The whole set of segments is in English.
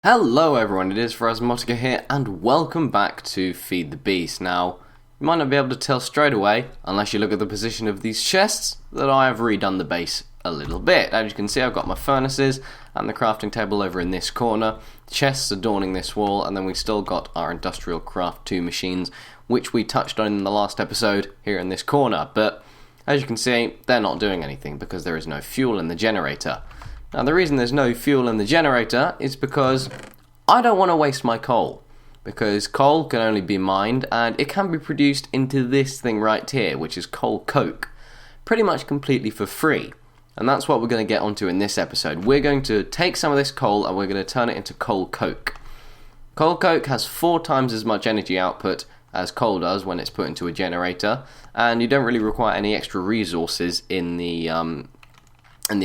Hello everyone, it is phrasmotica here, and welcome back to Feed the Beast. Now, you might not be able to tell straight away, unless you look at the position of these chests, that I have redone the base a little bit. As you can see, I've got my furnaces and the crafting table over in this corner, chests adorning this wall, and then we still got our industrial craft 2 machines, which we touched on in the last episode, here in this corner. But, as you can see, they're not doing anything because there is no fuel in the generator. Now the reason there's no fuel in the generator is because I don't want to waste my coal. Because coal can only be mined and it can be produced into this thing right here, which is coal coke. Pretty much completely for free. And that's what we're going to get onto in this episode. We're going to take some of this coal and we're going to turn it into coal coke. Coal coke has 4 times as much energy output as coal does when it's put into a generator. And you don't really require any extra resources in the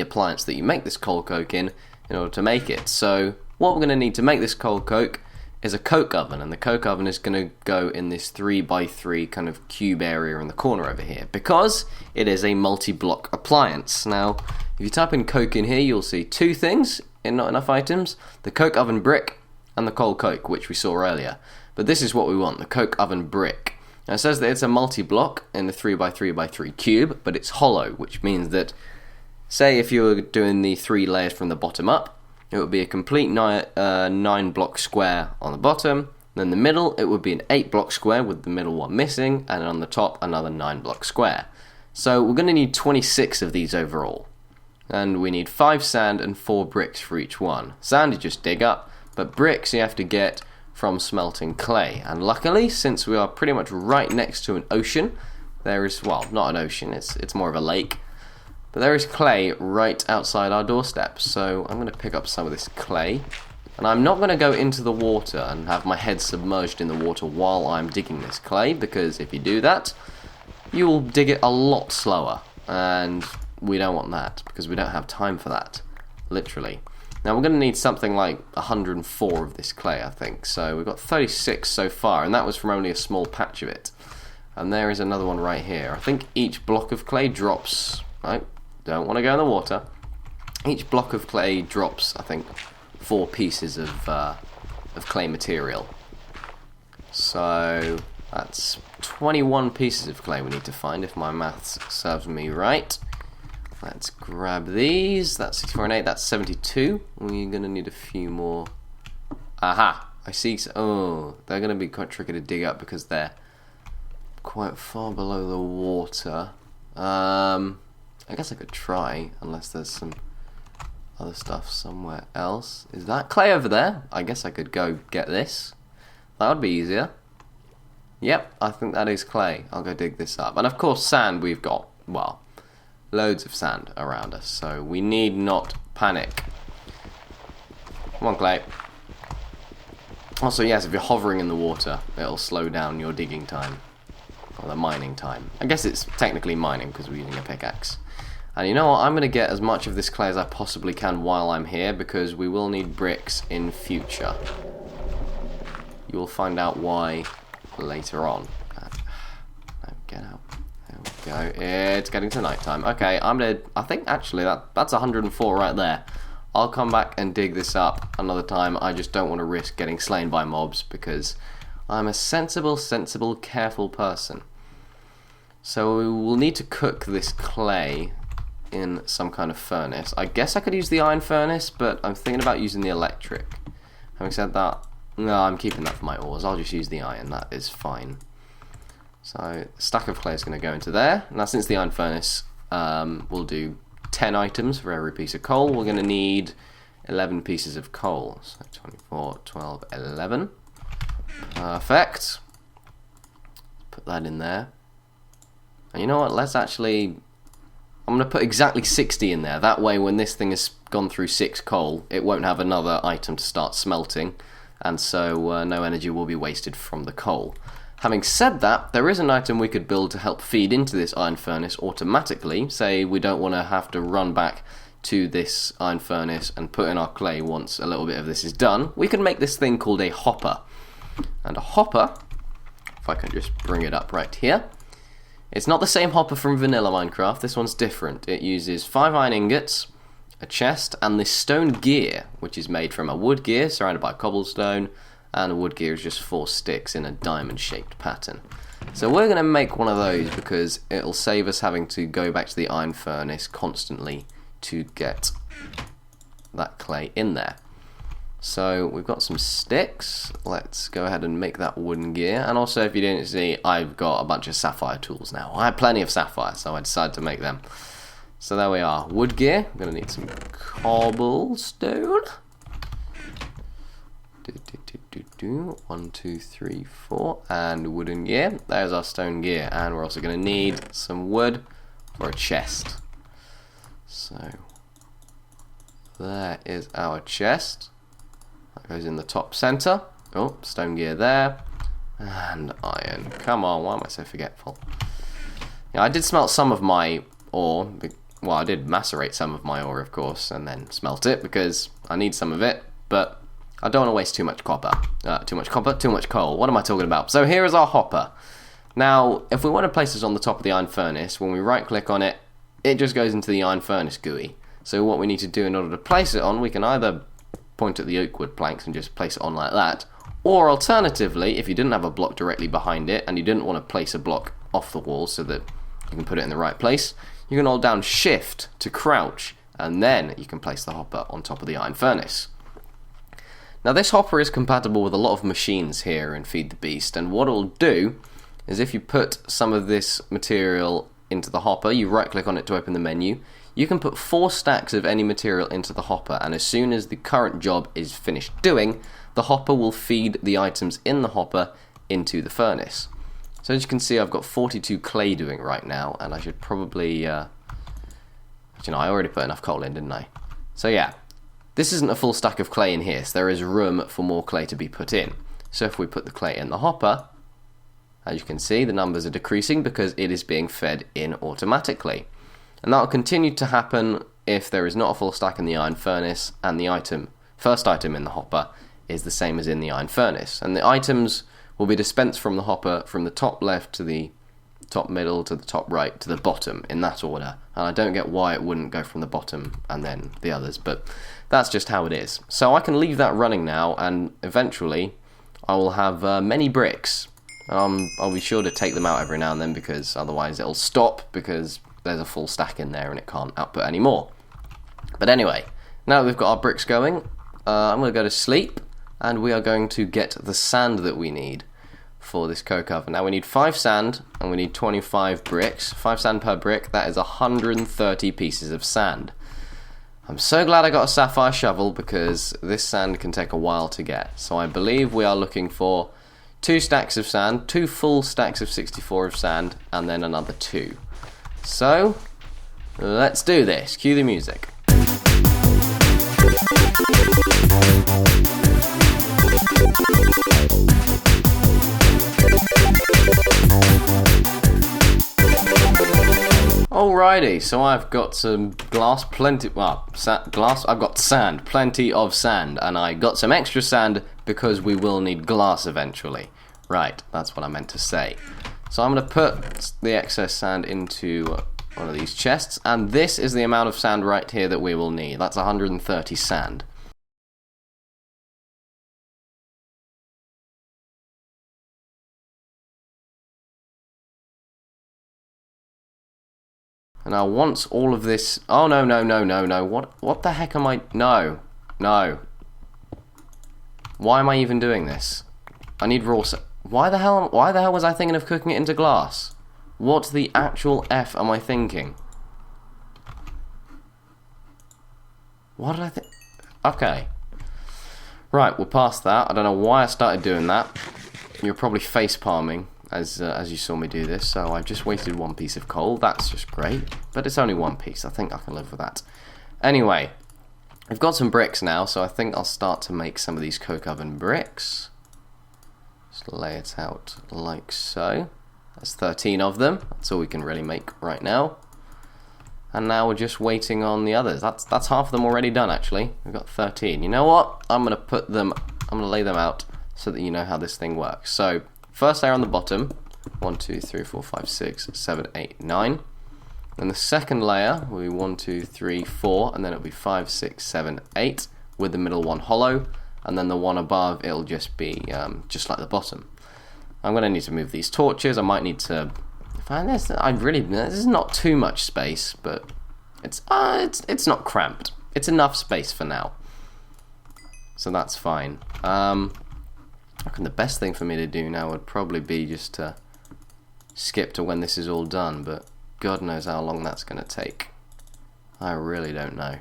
appliance that you make this coal coke in order to make it. So what we're going to need to make this coal coke is a coke oven, and the coke oven is going to go in this 3x3 kind of cube area in the corner over here because it is a multi-block appliance. Now if you type in coke in here, you'll see 2 things in not enough items: the coke oven brick and the coal coke, which we saw earlier. But this is what we want, the coke oven brick. Now it says that it's a multi-block in the 3x3x3 cube, but it's hollow, which means that, say if you were doing the 3 layers from the bottom up, it would be a complete 9 block square on the bottom. Then the middle, it would be an 8 block square with the middle one missing, and on the top another 9 block square. So we're going to need 26 of these overall. And we need 5 sand and 4 bricks for each one. Sand you just dig up, but bricks you have to get from smelting clay. And luckily, since we are pretty much right next to an ocean, there is, well, not an ocean, it's more of a lake. But there is clay right outside our doorstep, so I'm going to pick up some of this clay. And I'm not going to go into the water and have my head submerged in the water while I'm digging this clay, because if you do that, you will dig it a lot slower. And we don't want that, because we don't have time for that, literally. Now we're going to need something like 104 of this clay, I think. So we've got 36 so far, and that was from only a small patch of it. And there is another one right here. I think each block of clay drops... Right? Don't want to go in the water. Each block of clay drops, I think, 4 pieces of clay material. So that's 21 pieces of clay we need to find, if my maths serves me right. Let's grab these. That's 64 and 8. That's 72. We're going to need a few more. Aha! I see. Oh, they're going to be quite tricky to dig up because they're quite far below the water. I guess I could try, unless there's some other stuff somewhere else. Is that clay over there? I guess I could go get this. That would be easier. Yep, I think that is clay. I'll go dig this up. And of course sand, we've got, well, loads of sand around us, so we need not panic. Come on, clay. Also, yes, if you're hovering in the water, it'll slow down your digging time. Or the mining time. I guess it's technically mining because we're using a pickaxe. And you know what, I'm going to get as much of this clay as I possibly can while I'm here, because we will need bricks in future. You will find out why later on. Get out. There we go. It's getting to night time. Okay, I think actually that's 104 right there. I'll come back and dig this up another time. I just don't want to risk getting slain by mobs, because I'm a sensible, careful person. So we will need to cook this clay in some kind of furnace. I guess I could use the iron furnace, but I'm thinking about using the electric. Having said that, no, I'm keeping that for my ores. I'll just use the iron. That is fine. So a stack of clay is going to go into there. Now since the iron furnace will do 10 items for every piece of coal, we're going to need 11 pieces of coal. So 24, 12, 11. Perfect. Put that in there. And you know what, let's actually... I'm going to put exactly 60 in there. That way when this thing has gone through 6 coal, it won't have another item to start smelting. And so no energy will be wasted from the coal. Having said that, there is an item we could build to help feed into this iron furnace automatically. Say we don't want to have to run back to this iron furnace and put in our clay once a little bit of this is done. We can make this thing called a hopper. And a hopper, if I can just bring it up right here, it's not the same hopper from vanilla Minecraft. This one's different. It uses 5 iron ingots a chest, and this stone gear, which is made from a wood gear surrounded by cobblestone, and a wood gear is just 4 sticks in a diamond-shaped pattern. So we're going to make one of those because it'll save us having to go back to the iron furnace constantly to get that clay in there. So we've got some sticks. Let's go ahead and make that wooden gear. And also, if you didn't see, I've got a bunch of sapphire tools now. I had plenty of sapphire, so I decided to make them. So there we are. Wood gear. I'm going to need some cobblestone. 1, 2, 3, 4. And wooden gear. There's our stone gear. And we're also going to need some wood for a chest. So there is our chest. That goes in the top center. Oh, stone gear there. And iron. Come on, why am I so forgetful? Yeah, I did smelt some of my ore. Well, I did macerate some of my ore, of course, and then smelt it because I need some of it. But I don't want to waste too much copper. Too much coal. What am I talking about? So here is our hopper. Now, if we want to place this on the top of the iron furnace, when we right-click on it, it just goes into the iron furnace GUI. So what we need to do in order to place it on, we can either point at the oak wood planks and just place it on like that, or alternatively, if you didn't have a block directly behind it and you didn't want to place a block off the wall so that you can put it in the right place, you can hold down shift to crouch, and then you can place the hopper on top of the iron furnace. Now this hopper is compatible with a lot of machines here in Feed the Beast, and what it'll do is if you put some of this material into the hopper, you right click on it to open the menu, you can put 4 stacks of any material into the hopper, and as soon as the current job is finished doing, the hopper will feed the items in the hopper into the furnace. So as you can see, I've got 42 clay doing right now, and I should probably, I already put enough coal in, didn't I? So yeah, this isn't a full stack of clay in here, so there is room for more clay to be put in. So if we put the clay in the hopper, as you can see, the numbers are decreasing because it is being fed in automatically. And that will continue to happen if there is not a full stack in the iron furnace and the first item in the hopper is the same as in the iron furnace. And the items will be dispensed from the hopper from the top left to the top middle to the top right to the bottom in that order. And I don't get why it wouldn't go from the bottom and then the others, but that's just how it is. So I can leave that running now, and eventually I will have many bricks. I'll be sure to take them out every now and then because otherwise it'll stop because there's a full stack in there and it can't output any more. But anyway, now that we've got our bricks going, I'm going to go to sleep, and we are going to get the sand that we need for this coke oven. Now we need 5 sand and we need 25 bricks. 5 sand per brick, that is 130 pieces of sand. I'm so glad I got a sapphire shovel because this sand can take a while to get. So I believe we are looking for 2 stacks of sand, 2 full stacks of 64 of sand, and then another 2. So, let's do this. Cue the music. Alrighty, so I've got some glass, I've got sand, plenty of sand, and I got some extra sand because we will need glass eventually. Right, that's what I meant to say. So I'm going to put the excess sand into one of these chests, and this is the amount of sand right here that we will need. That's 130 sand. And now once all of this... Oh, no. What the heck am I... No. Why am I even doing this? I need raw sand. Why the hell was I thinking of cooking it into glass? What the actual F am I thinking? What did I think? Okay. Right, we're past that. I don't know why I started doing that. You're probably face palming as you saw me do this. So I've just wasted 1 piece of coal. That's just great. But it's only 1 piece. I think I can live with that. Anyway, I've got some bricks now, so I think I'll start to make some of these coke oven bricks. Just lay it out like so. There's 13 of them. That's all we can really make right now. And now we're just waiting on the others. That's half of them already done, actually. We've got 13. You know what? I'm gonna lay them out so that you know how this thing works. So first layer on the bottom. 1, 2, 3, 4, 5, 6, 7, 8, 9. And the second layer will be 1, 2, 3, 4, and then it'll be 5, 6, 7, 8, with the middle one hollow, and then the one above, it'll just be just like the bottom. I'm going to need to move these torches. I might need to find this. This is not too much space, but it's not cramped. It's enough space for now, so that's fine. I reckon the best thing for me to do now would probably be just to skip to when this is all done, but God knows how long that's going to take. I really don't know.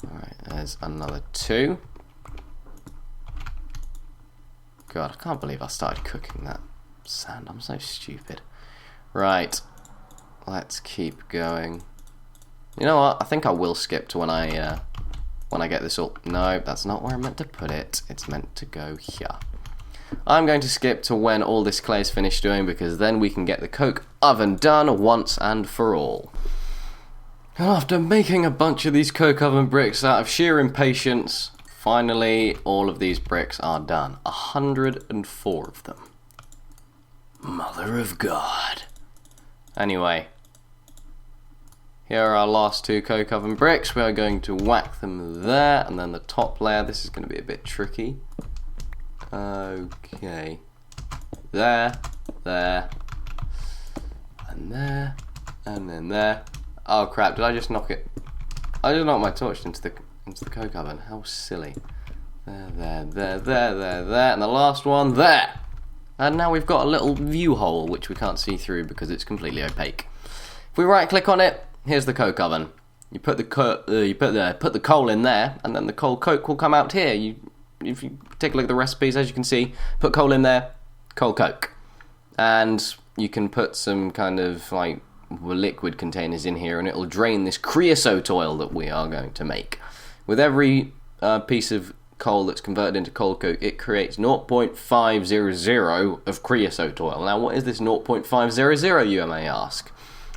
Alright, there's another 2. God, I can't believe I started cooking that sand. I'm so stupid. Right, let's keep going. You know what? I think I will skip to when I get this all. No, that's not where I meant to put it. It's meant to go here. I'm going to skip to when all this clay is finished doing, because then we can get the coke oven done once and for all. And after making a bunch of these coke oven bricks out of sheer impatience, finally all of these bricks are done. 104 of them. Mother of God. Anyway, here are our last 2 coke oven bricks. We are going to whack them there, and then the top layer, this is going to be a bit tricky. Okay, there, and there, and then there. Oh crap! Did I just knock it? I just knocked my torch into the coke oven. How silly! There, and the last one there. And now we've got a little view hole which we can't see through because it's completely opaque. If we right-click on it, here's the coke oven. You put the coal in there, and then the coal coke will come out here. If you take a look at the recipes, as you can see, put coal in there, coal coke. And you can put some kind of like liquid containers in here, and it'll drain this creosote oil that we are going to make. With every piece of coal that's converted into coal coke, it creates 0.500 of creosote oil. Now, what is this 0.500, you may ask?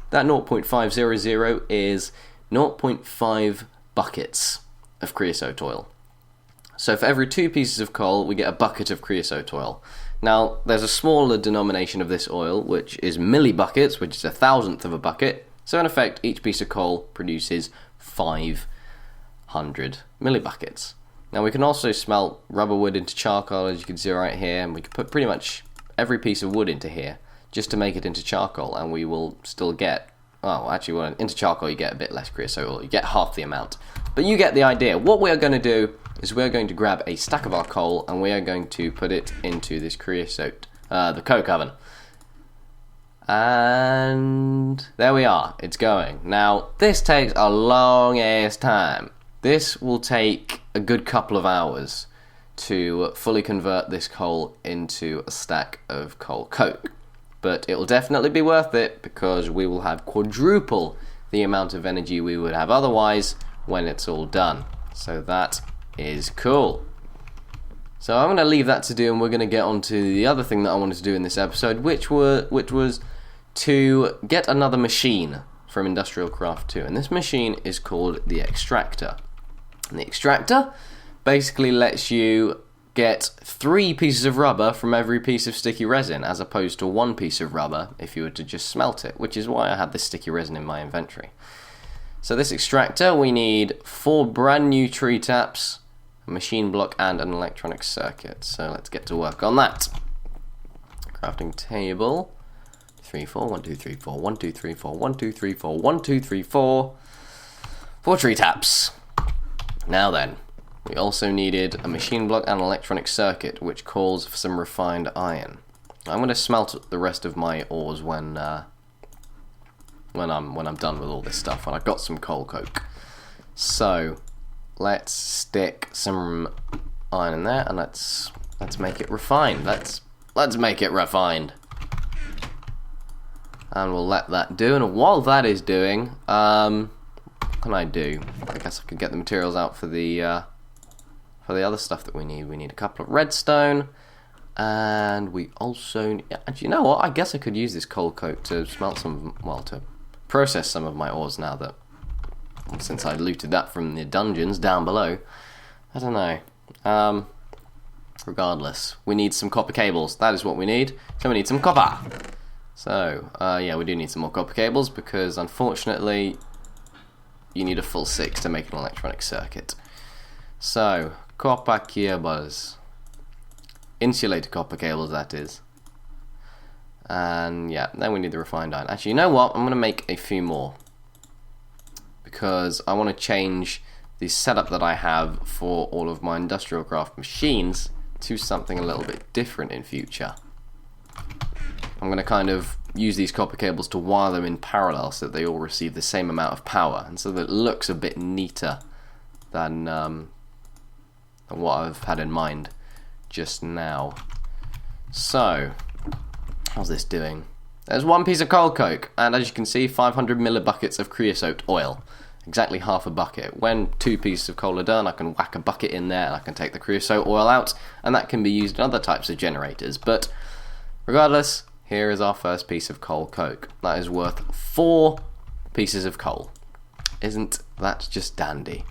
That 0.500 is 0.5 buckets of creosote oil. So for every 2 pieces of coal, we get a bucket of creosote oil. Now, there's a smaller denomination of this oil, which is millibuckets, which is 1,000th of a bucket. So in effect, each piece of coal produces 500 millibuckets. Now, we can also smelt rubber wood into charcoal, as you can see right here, and we can put pretty much every piece of wood into here, just to make it into charcoal, and we will still get, well, actually, well, into charcoal you get a bit less creosote oil, you get half the amount. But you get the idea. What we are going to do is we're going to grab a stack of our coal, and we are going to put it into this creosote, the coke oven. And there we are, it's going. Now, this takes a long ass time. This will take a good couple of hours to fully convert this coal into a stack of coal coke. But it will definitely be worth it, because we will have quadruple the amount of energy we would have otherwise when it's all done. So that is cool. So I'm going to leave that to do, and we're going to get on to the other thing that I wanted to do in this episode, which was to get another machine from Industrial Craft 2. And this machine is called the extractor. And the extractor basically lets you get 3 pieces of rubber from every piece of sticky resin, as opposed to 1 piece of rubber if you were to just smelt it, which is why I had this sticky resin in my inventory. So this extractor, we need 4 brand new tree taps, a machine block, and an electronic circuit. So let's get to work on that. Crafting table. 3, 4, 1, 2, 3, 4, 1, 2, 3, 4, 1, 2, 3, 4, 1, 2, 3, 4. 4 tree taps. Now then, we also needed a machine block and an electronic circuit, which calls for some refined iron. I'm going to smelt the rest of my ores when I'm done with all this stuff, and I've got some coal coke. So let's stick some iron in there, and let's make it refined. Let's make it refined. And we'll let that do. And while that is doing, what can I do? I guess I could get the materials out for the other stuff that we need. We need a couple of redstone, and we also, actually, you know what? I guess I could use this coal coke to smelt some, well, to process some of my ores now that, since I looted that from the dungeons down below. I don't know. Regardless, we need some copper cables. That is what we need. So we need some copper. So, yeah, we do need some more copper cables because, unfortunately, you need a full 6 to make an electronic circuit. So, copper cables. Insulated copper cables, that is. And, yeah, then we need the refined iron. Actually, you know what? I'm going to make a few more. Because I want to change the setup that I have for all of my industrial craft machines to something a little bit different in future. I'm going to kind of use these copper cables to wire them in parallel so that they all receive the same amount of power, and so that it looks a bit neater than what I've had in mind just now. So, how's this doing? There's one piece of coal coke, and as you can see, 500 millibuckets of creosote oil. Exactly half a bucket. When 2 pieces of coal are done, I can whack a bucket in there, and I can take the creosote oil out, and that can be used in other types of generators. But regardless, here is our first piece of coal coke. That is worth 4 pieces of coal. Isn't that just dandy?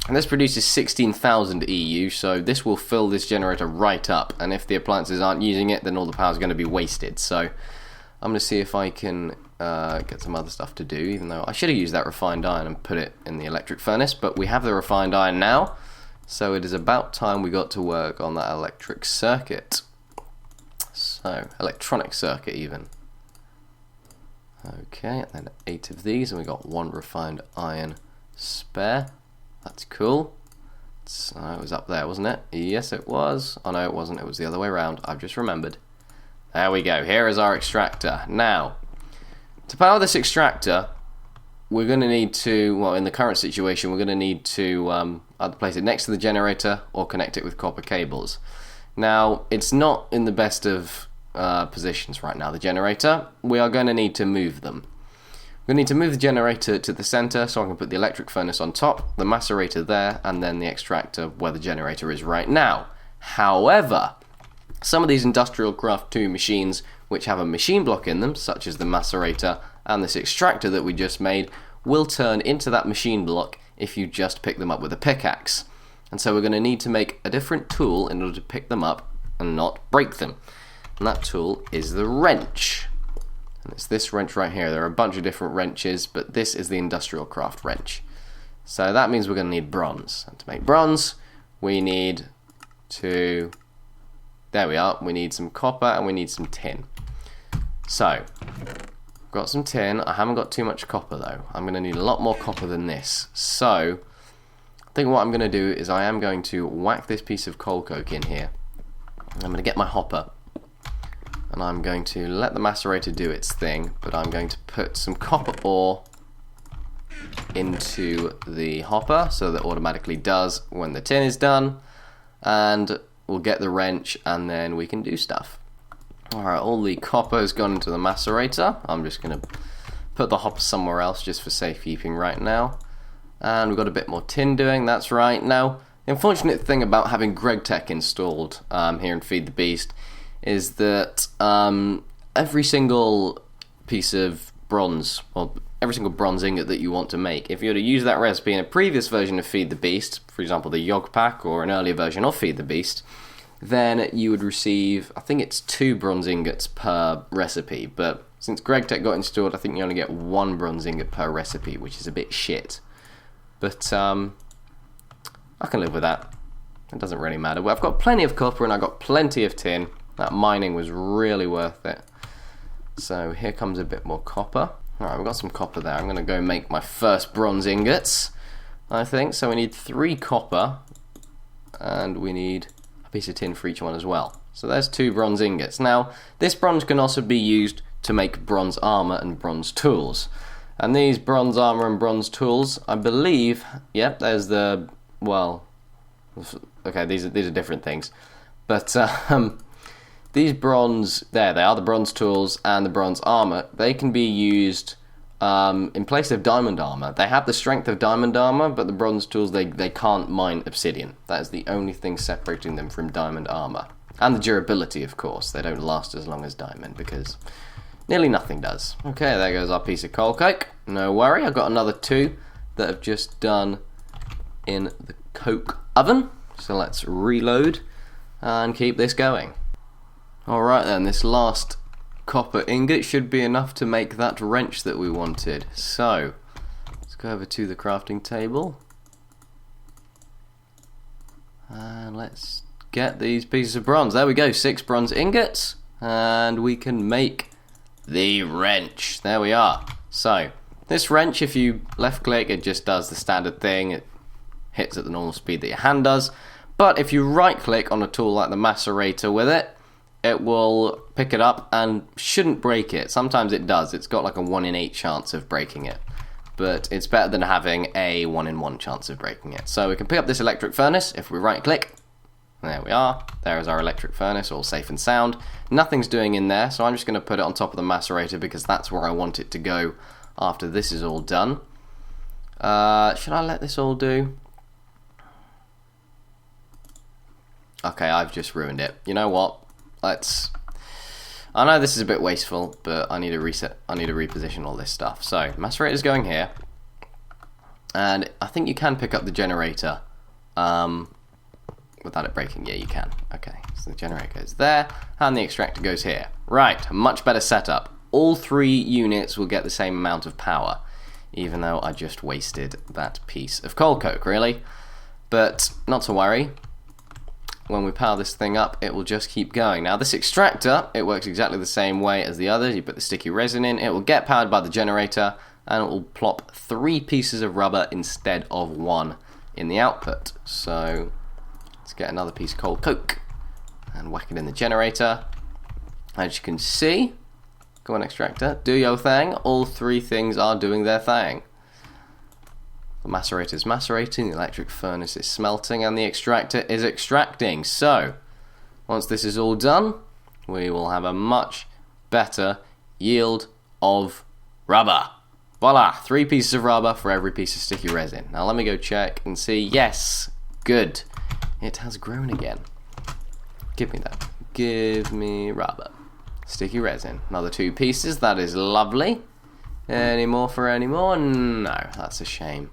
And this produces 16,000 EU, so this will fill this generator right up, and if the appliances aren't using it, then all the power is going to be wasted. So I'm going to see if I can get some other stuff to do, even though I should have used that refined iron and put it in the electric furnace, but we have the refined iron now, so it is about time we got to work on that electric circuit. So, electronic circuit even. Okay, and then 8 of these, and we got 1 refined iron spare. That's cool. So, it was up there, wasn't it? Yes, it was. Oh no, it wasn't. It was the other way around. I've just remembered. There we go. Here is our extractor. Now, to power this extractor, we're going to need to, well, in the current situation, we're going to need to either place it next to the generator or connect it with copper cables. Now, it's not in the best of positions right now, the generator. We are going to need to move them. We're going to need to move the generator to the center so I can put the electric furnace on top, the macerator there, and then the extractor where the generator is right now. However, some of these industrial craft 2 machines which have a machine block in them, such as the macerator and this extractor that we just made, will turn into that machine block if you just pick them up with a pickaxe. And so we're going to need to make a different tool in order to pick them up and not break them. And that tool is the wrench. And it's this wrench right here. There are a bunch of different wrenches, but this is the industrial craft wrench. So that means we're going to need bronze. And to make bronze, we need to... There we are. We need some copper and we need some tin. So, got some tin. I haven't got too much copper though. I'm going to need a lot more copper than this. So, I think what I'm going to do is I am going to whack this piece of coal coke in here. I'm going to get my hopper. And I'm going to let the macerator do its thing, but I'm going to put some copper ore into the hopper so that it automatically does when the tin is done. And we'll get the wrench and then we can do stuff. Alright, all the copper has gone into the macerator. I'm just going to put the hopper somewhere else just for safekeeping right now. And we've got a bit more tin doing, that's right. Now, the unfortunate thing about having GregTech installed here in Feed the Beast is that every single piece of bronze, or every single bronze ingot that you want to make, if you were to use that recipe in a previous version of Feed the Beast, for example the Yog Pack or an earlier version of Feed the Beast, then you would receive, I think it's 2 bronze ingots per recipe, but since GregTech got installed, I think you only get 1 bronze ingot per recipe, which is a bit shit. But I can live with that. It doesn't really matter. Well, I've got plenty of copper and I've got plenty of tin. That mining was really worth it. So here comes a bit more copper. Alright, we've got some copper there. I'm going to go make my first bronze ingots, I think. So we need 3 copper and we need a piece of tin for each one as well. So there's 2 bronze ingots. Now, this bronze can also be used to make bronze armor and bronze tools. And these bronze armor and bronze tools, I believe, yep, there's the, well, okay, these are different things. But these bronze, there they are, the bronze tools and the bronze armor, they can be used in place of diamond armor. They have the strength of diamond armor, but the bronze tools, they can't mine obsidian. That is the only thing separating them from diamond armor. And the durability, of course. They don't last as long as diamond, because nearly nothing does. Okay, there goes our piece of coal coke. No worry, I've got another 2 that have just done in the coke oven. So let's reload and keep this going. Alright then, this last copper ingot should be enough to make that wrench that we wanted. So, let's go over to the crafting table. And let's get these pieces of bronze. There we go, 6 bronze ingots. And we can make the wrench. There we are. So, this wrench, if you left click, it just does the standard thing. It hits at the normal speed that your hand does. But if you right click on a tool like the macerator with it, it will pick it up and shouldn't break it. Sometimes it does. It's got like a 1 in 8 chance of breaking it. But it's better than having a 1 in 1 chance of breaking it. So we can pick up this electric furnace if we right click. There we are. There is our electric furnace, all safe and sound. Nothing's doing in there, so I'm just going to put it on top of the macerator because that's where I want it to go after this is all done. Should I let this all do? Okay, I've just ruined it. You know what? I know this is a bit wasteful, but I need to reset. I need to reposition all this stuff. So, macerator's going here. And I think you can pick up the generator without it breaking. Yeah, you can. Okay, so the generator goes there, and the extractor goes here. Right, much better setup. All 3 units will get the same amount of power, even though I just wasted that piece of coal coke, really. But not to worry. When we power this thing up, it will just keep going. Now, this extractor, it works exactly the same way as the others. You put the sticky resin in, it will get powered by the generator, and it will plop 3 pieces of rubber instead of 1 in the output. So, let's get another piece of coal coke and whack it in the generator. As you can see, go on extractor, do your thing. All 3 things are doing their thing. The macerator is macerating, the electric furnace is smelting, and the extractor is extracting. So, once this is all done, we will have a much better yield of rubber. Voila, 3 pieces of rubber for every piece of sticky resin. Now let me go check and see. Yes, good. It has grown again. Give me that. Give me rubber. Sticky resin. Another 2 pieces. That is lovely. Any more for any more? No, that's a shame.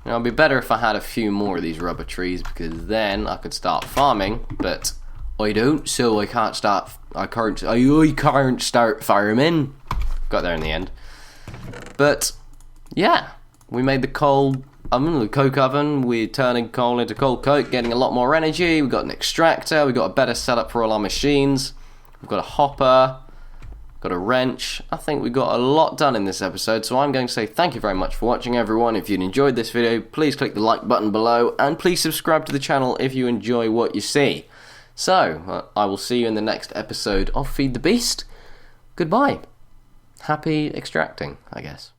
Now, it'd be better if I had a few more of these rubber trees, because then I could start farming, but I don't, so I can't start farming. Got there in the end. But yeah, we made the coal oven, the coke oven. We're turning coal into coal coke, getting a lot more energy. We've got an extractor. We've got a better setup for all our machines. We've got a hopper. Got a wrench. I think we got a lot done in this episode, so I'm going to say thank you very much for watching, everyone. If you enjoyed this video, please click the like button below, and please subscribe to the channel if you enjoy what you see. So, I will see you in the next episode of Feed the Beast. Goodbye. Happy extracting, I guess.